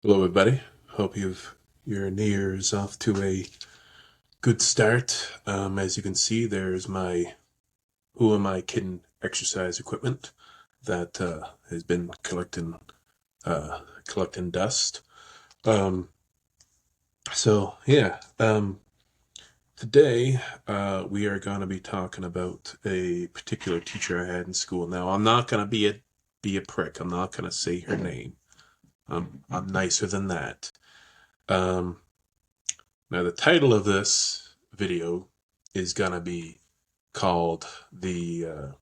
Hello, everybody. Hope your New Year's off to a good start. As you can see, there's my Who Am I Kidding exercise equipment that has been collecting dust. Um, so yeah, today we are going to be talking about a particular teacher I had in school. Now, I'm not going to be a prick. I'm not going to say her name. I'm nicer than that. Um, Now, the title of this video is gonna be called the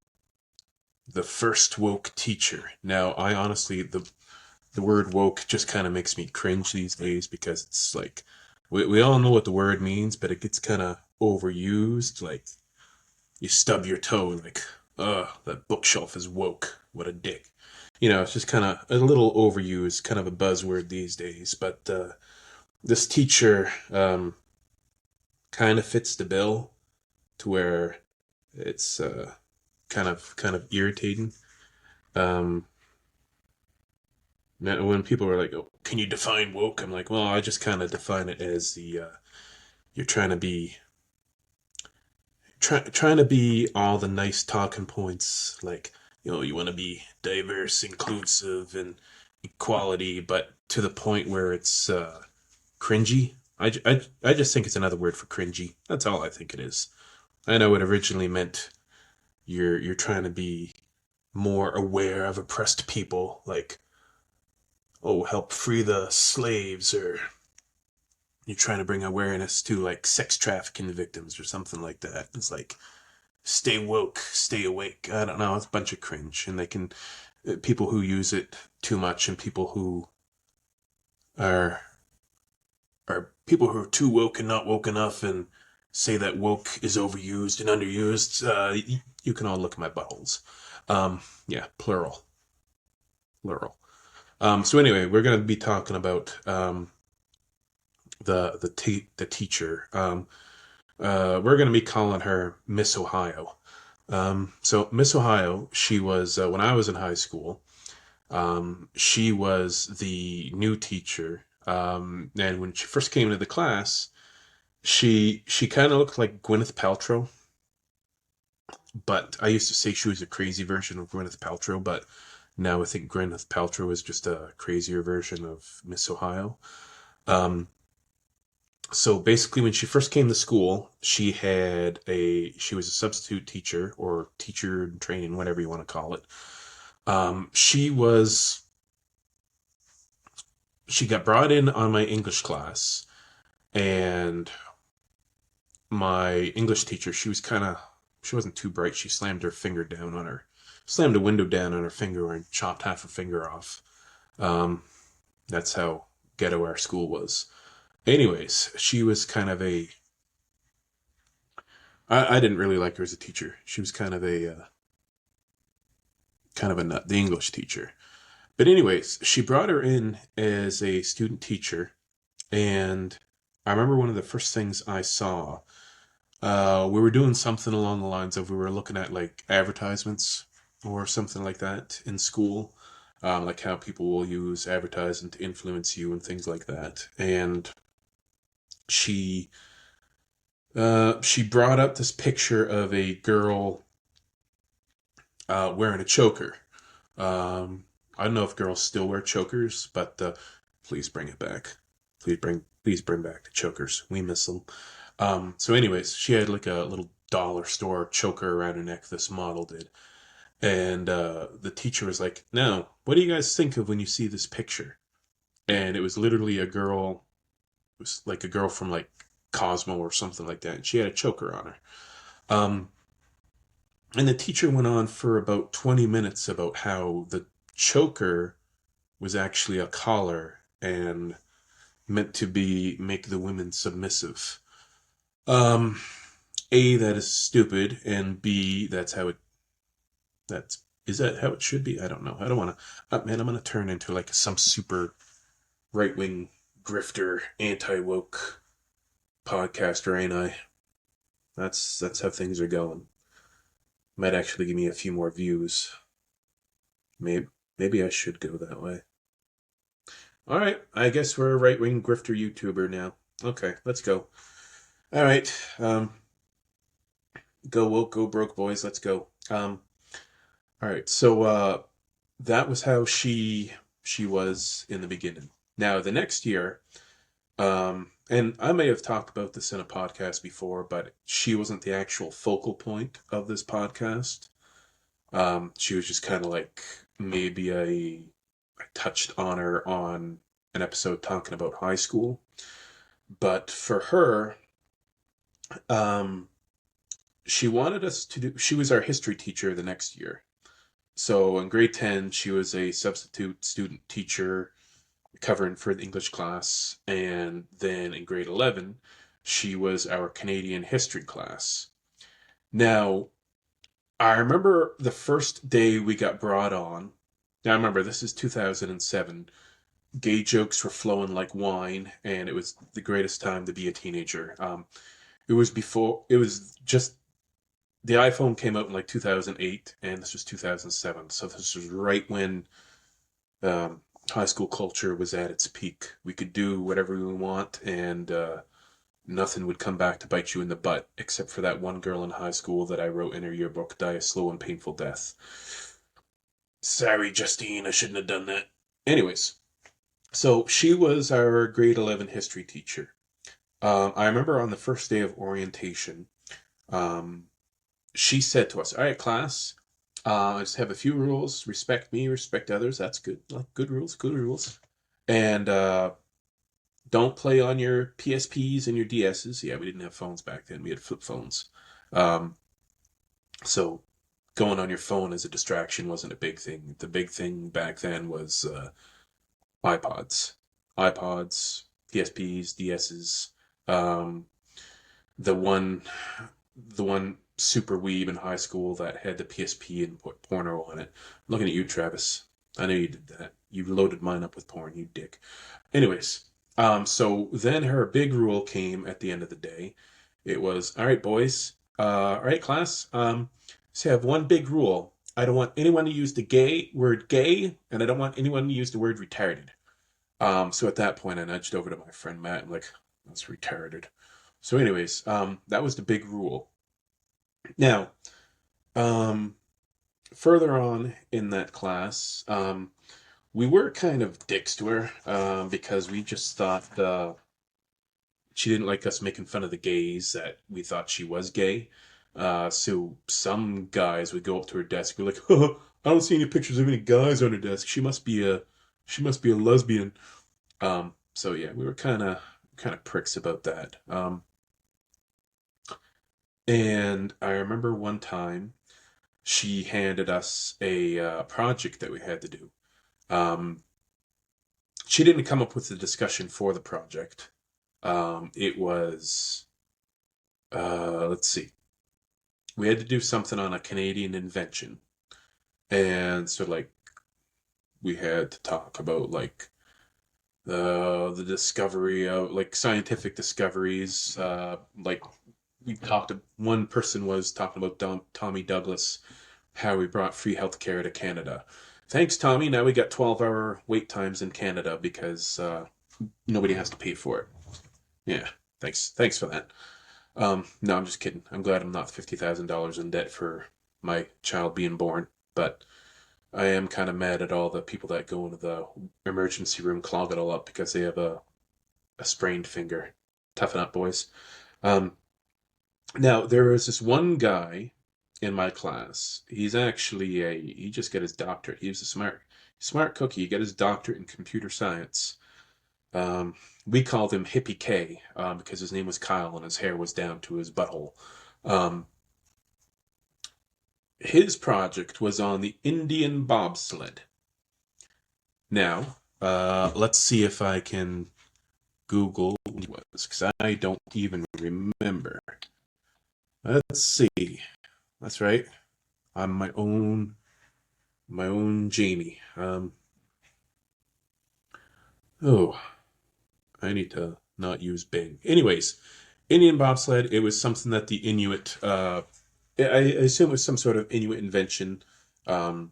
first woke teacher. Now, I honestly the word woke just kind of makes me cringe these days because it's like we all know what the word means, but it gets kind of overused. Like you stub your toe, like, that bookshelf is woke. What a dick. It's just kind of a little overused, kind of a buzzword these days. But this teacher kind of fits the bill to where it's kind of irritating. Um, when people are like, "Oh, can you define woke?" I'm like, "Well, I just kind of define it as the you're trying to be all the nice talking points, like you want to be diverse, inclusive, and equality, but to the point where it's cringy." I just think it's another word for cringy. That's all I think it is. I know it originally meant you're trying to be more aware of oppressed people, like, oh, help free the slaves, or you're trying to bring awareness to like sex trafficking victims or something like that. It's like stay woke, stay awake. I don't know, it's a bunch of cringe, and they can people who use it too much, and people who are people who are too woke and not woke enough, and say that woke is overused and underused. You can all look at my buttholes. Yeah, plural. So anyway, we're going to be talking about the teacher. We're going to be calling her Miss Ohio. So Miss Ohio, she was when I was in high school. She was the new teacher, and when she first came into the class, she kind of looked like Gwyneth Paltrow. But I used to say she was a crazy version of Gwyneth Paltrow, but now I think Gwyneth Paltrow is just a crazier version of Miss Ohio. Um, so basically, when she first came to school, she was a substitute teacher or teacher in training, whatever you want to call it. She was she got brought in on my English class, and my English teacher, she wasn't too bright. She slammed a window down on her finger and chopped half her finger off. Um, that's how ghetto our school was. Anyways, she was I didn't really like her as a teacher. She was kind of a nut, the English teacher. But anyways, she brought her in as a student teacher, and I remember one of the first things I saw. We were doing something along the lines of we were looking at like advertisements or something like that in school, like how people will use advertising to influence you and things like that. And she she brought up this picture of a girl wearing a choker. I don't know if girls still wear chokers, but please bring it back. Please bring back the chokers. We miss them. So anyways, she had like a little dollar store choker around her neck. This model did, and the teacher was like, "Now, what do you guys think of when you see this picture?" And it was literally a girl. It was like a girl from like Cosmo or something like that, and she had a choker on her. Um, and the teacher went on for about 20 minutes about how the choker was actually a collar and meant to be make the women submissive. Um, A, that is stupid, and B, that's is that how it should be? I don't know. I don't want to. Man, I'm gonna turn into like some super right wing grifter, anti woke podcaster, ain't I? That's how things are going. Might actually give me a few more views. Maybe maybe I should go that way. All right, I guess we're a right-wing grifter YouTuber now. Okay, let's go. All right, go woke, go broke, boys. Let's go. All right, so that was how she was in the beginning. Now the next year, and I may have talked about this in a podcast before, but she wasn't the actual focal point of this podcast. She was just kind of like maybe I touched on her on an episode talking about high school. But for her, um, she wanted us to do, she was our history teacher the next year. So in grade 10, she was a substitute student teacher covering for the English class. And then in grade 11, she was our Canadian history class. Now, I remember the first day we got brought on. Now, I remember this is 2007. Gay jokes were flowing like wine, and it was the greatest time to be a teenager. It was just the iPhone came out in like 2008, and this was 2007. So this was right when um, high school culture was at its peak. We could do whatever we want, and nothing would come back to bite you in the butt, except for that one girl in high school that I wrote in her yearbook die a slow and painful death. Sorry, Justine, I shouldn't have done that. Anyways, so she was our grade 11 history teacher. I remember on the first day of orientation, um, she said to us, "All right, class, I just have a few rules. Respect me, respect others. That's good. Like good rules, good rules. And don't play on your PSPs and your DSs. Yeah, we didn't have phones back then. We had flip phones. Um, so going on your phone as a distraction wasn't a big thing. The big thing back then was iPods, iPods, PSPs, DSs. Um, the one the one super weeb in high school that had the PSP and put porno on it. I'm looking at you, Travis. I know you did that. You loaded mine up with porn, you dick. Anyways, so then her big rule came at the end of the day. It was, all right, boys, all right, class, so I have one big rule. I don't want anyone to use the word gay, and I don't want anyone to use the word retarded. So at that point, I nudged over to my friend Matt and like, that's retarded. So, anyways, that was the big rule. Now, um, further on in that class, we were kind of dicks to her because we just thought she didn't like us making fun of the gays that we thought she was gay. So some guys would go up to her desk and be like, oh, "I don't see any pictures of any guys on her desk. She must be a lesbian." So yeah, we were kind of pricks about that. And I remember one time she handed us a project that we had to do. Um, she didn't come up with the discussion for the project. It was, let's see, we had to do something on a Canadian invention. And so, like, we had to talk about, like, the discovery of, like, scientific discoveries. Like, one person was talking about Tommy Douglas, how we brought free healthcare to Canada. Thanks, Tommy. Now we got 12-hour wait times in Canada because nobody has to pay for it. Yeah, thanks for that. No, I'm just kidding. I'm glad I'm not $50,000 in debt for my child being born, but I am kind of mad at all the people that go into the emergency room, clog it all up because they have a sprained finger. Toughen up, boys. Um, Now there was this one guy in my class. He just got his doctorate. He was a smart cookie. He got his doctorate in computer science. Um, we called him Hippie K because his name was Kyle and his hair was down to his butthole. Um, his project was on the Indian bobsled. Now, let's see if I can Google what it was because I don't even remember. Let's see. That's right. I'm my own Jamie. Oh, I need to not use Bing. Anyways, Indian bobsled. It was something that the Inuit. I assume it was some sort of Inuit invention. Um,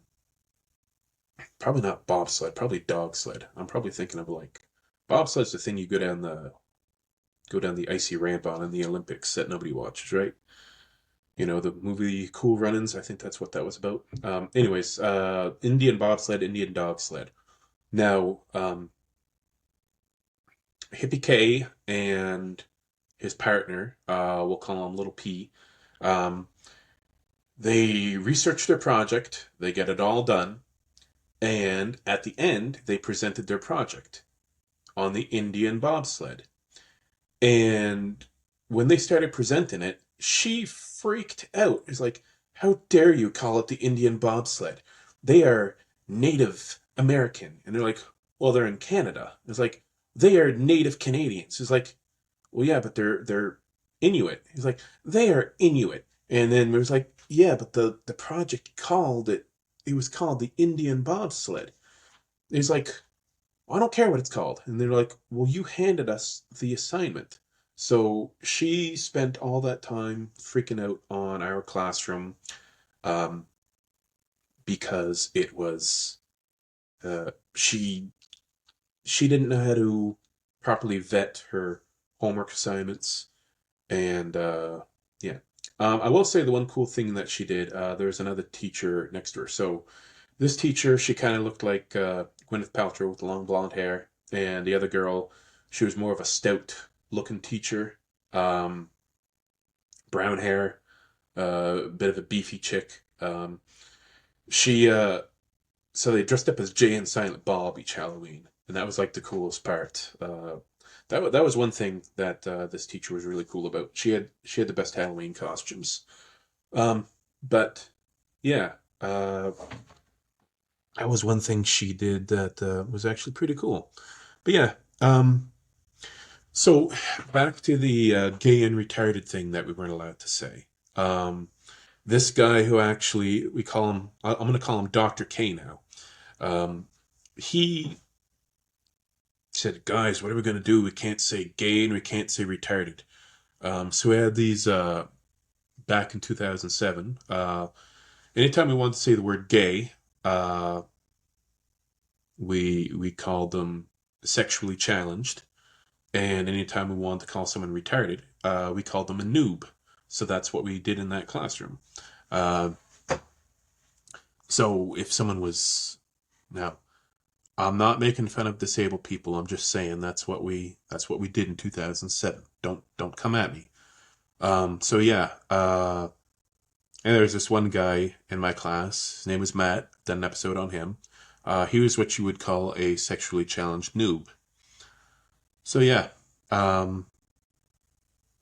Probably not bobsled, probably dog sled. I'm probably thinking of like bobsled's the thing you go down the icy ramp on in the Olympics that nobody watches, right? You know, the movie Cool Runnings, I think that's what that was about. Anyways, Indian bobsled, Indian dog sled. Now, Hippie K and his partner, we'll call him Little P, um, they researched their project, they get it all done, and at the end, they presented their project on the Indian bobsled. And when they started presenting it, she freaked out. It's like, how dare you call it the Indian bobsled? They are Native American. And they're like, well, they're in Canada. It's like, they are Native Canadians. It's like, well, yeah, but they're Inuit. He's like, they are Inuit. And then it was like, yeah, but the project called it, it was called the Indian bobsled. He's like, I don't care what it's called. And they're like, well, you handed us the assignment. So she spent all that time freaking out on our classroom um, because it was she didn't know how to properly vet her homework assignments, and yeah. I will say the one cool thing that she did. There's another teacher next to her. So this teacher, she kind of looked like Gwyneth Paltrow with the long blonde hair, and the other girl, she was more of a stout looking teacher, um, brown hair, a bit of a beefy chick. She so they dressed up as Jay and Silent Bob each Halloween, and that was like the coolest part. That was one thing that this teacher was really cool about. She had the best Halloween costumes. Um, but yeah, that was one thing she did that was actually pretty cool. But yeah, so back to the gay and retarded thing that we weren't allowed to say. This guy who actually we call him, I'm going to call him Dr. K now. He said, "Guys, what are we going to do? We can't say gay and we can't say retarded." So we had these back in 2007. Anytime we wanted to say the word gay, we called them sexually challenged, and anytime we wanted to call someone retarded, we called them a noob. So that's what we did in that classroom. Uh, so if someone was now, I'm not making fun of disabled people. I'm just saying that's what we did in 2007. Don't come at me. So yeah. And there's this one guy in my class. His name was Matt. Done an episode on him. He was what you would call a sexually challenged noob. So yeah, um,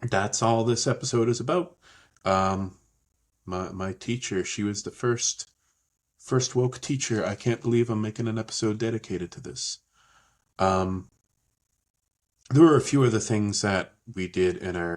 that's all this episode is about. Um, my teacher, she was the first woke teacher. I can't believe I'm making an episode dedicated to this. Um, there were a few other things that we did in our